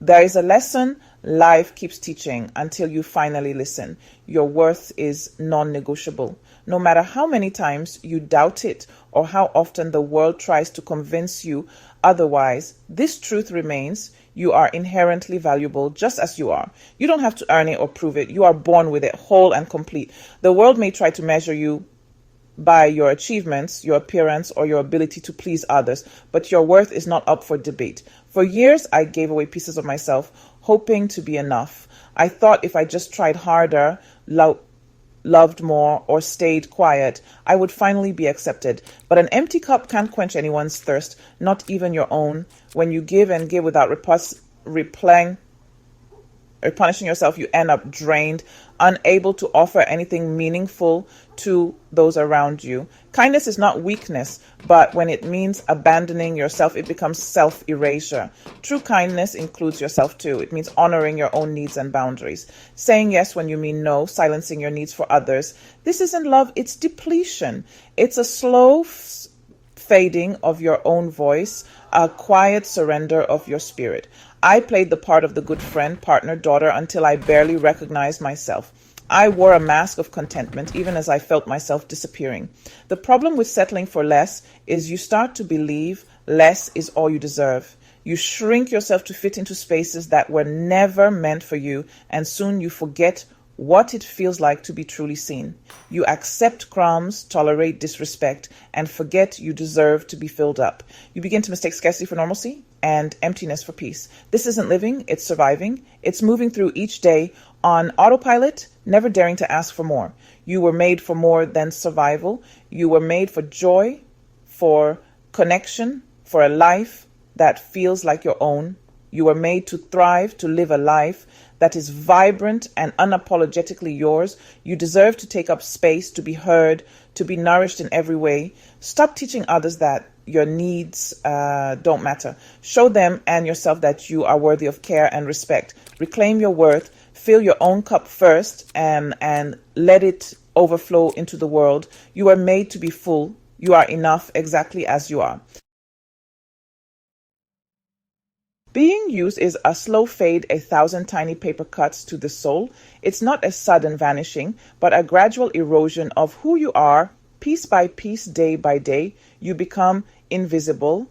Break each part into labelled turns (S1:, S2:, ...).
S1: There is a lesson life keeps teaching until you finally listen. Your worth is non-negotiable. No matter how many times you doubt it or how often the world tries to convince you otherwise, this truth remains. You are inherently valuable just as you are. You don't have to earn it or prove it. You are born with it, whole and complete. The world may try to measure you by your achievements, your appearance, or your ability to please others, but your worth is not up for debate. For years, I gave away pieces of myself, hoping to be enough. I thought if I just tried harder, loved more, or stayed quiet, I would finally be accepted. But an empty cup can't quench anyone's thirst, not even your own. When you give and give without replenishing yourself, you end up drained, unable to offer anything meaningful to those around you. Kindness is not weakness, but when it means abandoning yourself, it becomes self-erasure. True kindness includes yourself too. It means honoring your own needs and boundaries, saying yes when you mean no, silencing your needs for others. This isn't love, it's depletion. It's a slow fading of your own voice, a quiet surrender of your spirit. I played the part of the good friend, partner, daughter until I barely recognized myself. I wore a mask of contentment even as I felt myself disappearing. The problem with settling for less is you start to believe less is all you deserve. You shrink yourself to fit into spaces that were never meant for you, and soon you forget what it feels like to be truly seen. You accept crumbs, tolerate disrespect, and forget you deserve to be filled up. You begin to mistake scarcity for normalcy and emptiness for peace. This isn't living, it's surviving. It's moving through each day on autopilot, never daring to ask for more. You were made for more than survival. You were made for joy, for connection, for a life that feels like your own. You were made to thrive, to live a life that is vibrant and unapologetically yours. You deserve to take up space, to be heard, to be nourished in every way. Stop teaching others that your needs don't matter. Show them and yourself that you are worthy of care and respect. Reclaim your worth. Fill your own cup first and let it overflow into the world. You are made to be full. You are enough exactly as you are. Being used is a slow fade, 1,000 tiny paper cuts to the soul. It's not a sudden vanishing, but a gradual erosion of who you are, piece by piece, day by day. You become invisible,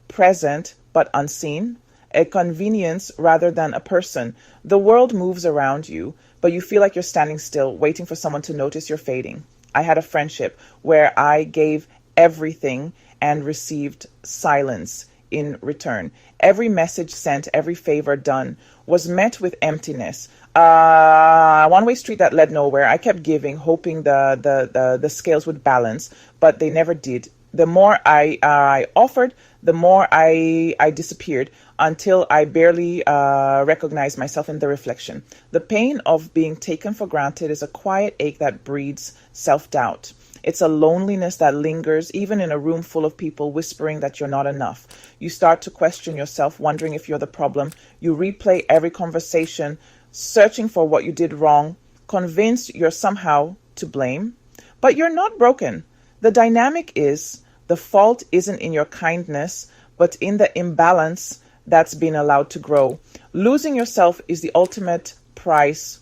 S1: present, but unseen, a convenience rather than a person. The world moves around you, but you feel like you're standing still, waiting for someone to notice you're fading. I had a friendship where I gave everything and received silence in return. Every message sent, every favor done was met with emptiness. One-way street that led nowhere. I kept giving, hoping the scales would balance, but they never did. The more I offered, the more I disappeared until I barely recognized myself in the reflection. The pain of being taken for granted is a quiet ache that breeds self-doubt. It's a loneliness that lingers even in a room full of people whispering that you're not enough. You start to question yourself, wondering if you're the problem. You replay every conversation, searching for what you did wrong, convinced you're somehow to blame. But you're not broken. The dynamic is the fault isn't in your kindness, but in the imbalance that's been allowed to grow. Losing yourself is the ultimate price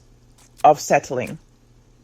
S1: of settling.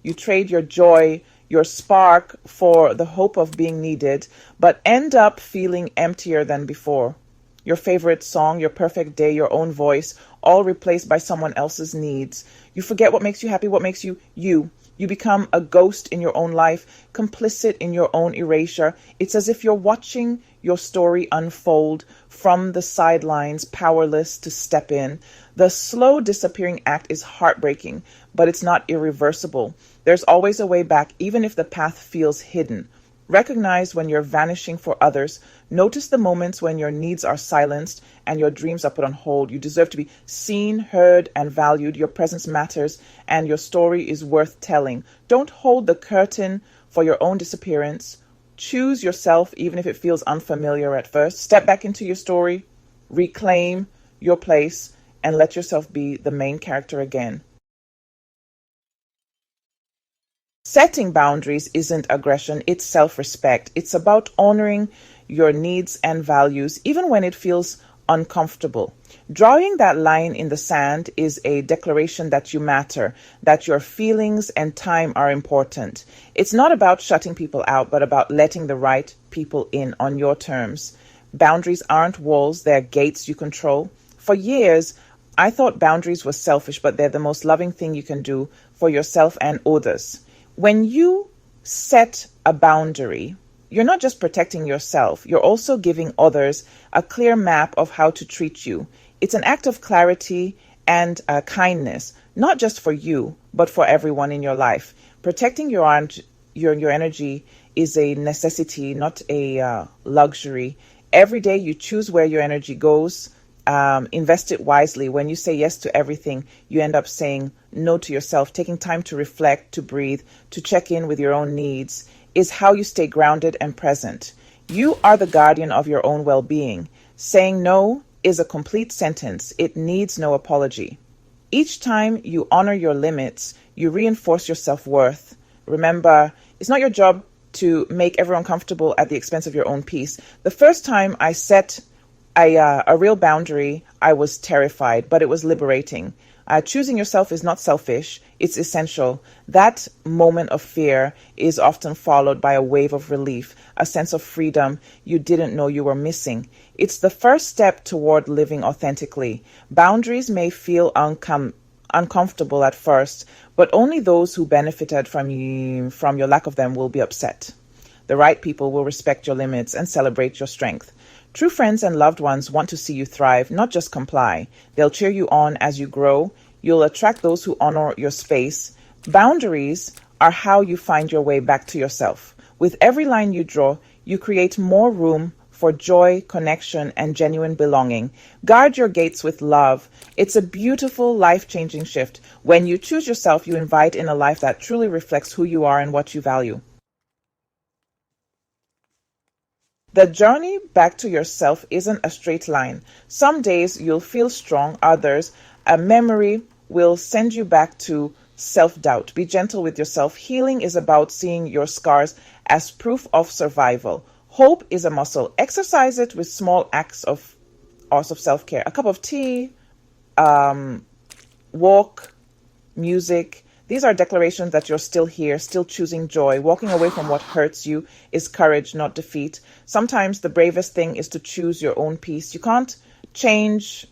S1: You trade your joy, your spark for the hope of being needed, but end up feeling emptier than before. Your favorite song, your perfect day, your own voice, all replaced by someone else's needs. You forget what makes you happy, what makes you you. You become a ghost in your own life, complicit in your own erasure. It's as if you're watching your story unfold from the sidelines, powerless to step in. The slow disappearing act is heartbreaking, but it's not irreversible. There's always a way back, even if the path feels hidden. Recognize when you're vanishing for others. Notice the moments when your needs are silenced and your dreams are put on hold. You deserve to be seen, heard, and valued. Your presence matters, and your story is worth telling. Don't hold the curtain for your own disappearance. Choose yourself, even if it feels unfamiliar at first. Step back into your story, reclaim your place, and let yourself be the main character again. Setting boundaries isn't aggression, it's self-respect. It's about honoring your needs and values, even when it feels uncomfortable. Drawing that line in the sand is a declaration that you matter, that your feelings and time are important. It's not about shutting people out, but about letting the right people in on your terms. Boundaries aren't walls, they're gates you control. For years, I thought boundaries were selfish, but they're the most loving thing you can do for yourself and others. When you set a boundary, you're not just protecting yourself, you're also giving others a clear map of how to treat you. It's an act of clarity and kindness, not just for you, but for everyone in your life. Protecting your energy is a necessity, not a luxury. Every day you choose where your energy goes. Invest it wisely. When you say yes to everything, you end up saying no to yourself. Taking time to reflect, to breathe, to check in with your own needs is how you stay grounded and present. You are the guardian of your own well-being. Saying no is a complete sentence. It needs no apology. Each time you honor your limits, you reinforce your self-worth. Remember, it's not your job to make everyone comfortable at the expense of your own peace. The first time I set a real boundary, I was terrified, but it was liberating. Choosing yourself is not selfish, it's essential. That moment of fear is often followed by a wave of relief, a sense of freedom you didn't know you were missing. It's the first step toward living authentically. Boundaries may feel uncomfortable at first, but only those who benefited from your lack of them will be upset. The right people will respect your limits and celebrate your strength. True friends and loved ones want to see you thrive, not just comply. They'll cheer you on as you grow. You'll attract those who honor your space. Boundaries are how you find your way back to yourself. With every line you draw, you create more room for joy, connection, and genuine belonging. Guard your gates with love. It's a beautiful, life-changing shift. When you choose yourself, you invite in a life that truly reflects who you are and what you value. The journey back to yourself isn't a straight line. Some days you'll feel strong, others, a memory will send you back to self-doubt. Be gentle with yourself. Healing is about seeing your scars as proof of survival. Hope is a muscle. Exercise it with small acts of self-care. A cup of tea, walk, music. These are declarations that you're still here, still choosing joy. Walking away from what hurts you is courage, not defeat. Sometimes the bravest thing is to choose your own peace. You can't change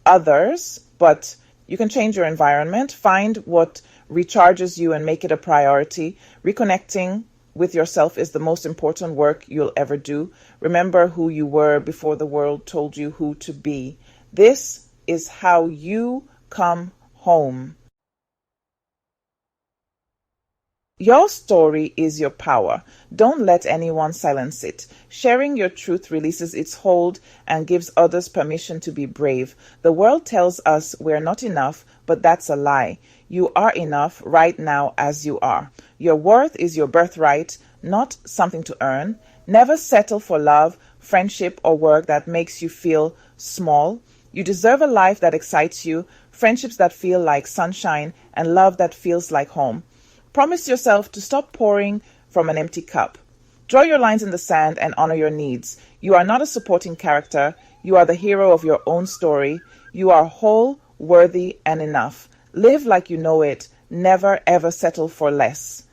S1: others, but you can change your environment. Find what recharges you and make it a priority. Reconnecting with yourself is the most important work you'll ever do. Remember who you were before the world told you who to be. This is how you come home. Your story is your power. Don't let anyone silence it. Sharing your truth releases its hold and gives others permission to be brave. The world tells us we're not enough, but that's a lie. You are enough right now as you are. Your worth is your birthright, not something to earn. Never settle for love, friendship, or work that makes you feel small. You deserve a life that excites you, friendships that feel like sunshine, and love that feels like home. Promise yourself to stop pouring from an empty cup. Draw your lines in the sand and honor your needs. You are not a supporting character. You are the hero of your own story. You are whole, worthy, and enough. Live like you know it. Never, ever settle for less.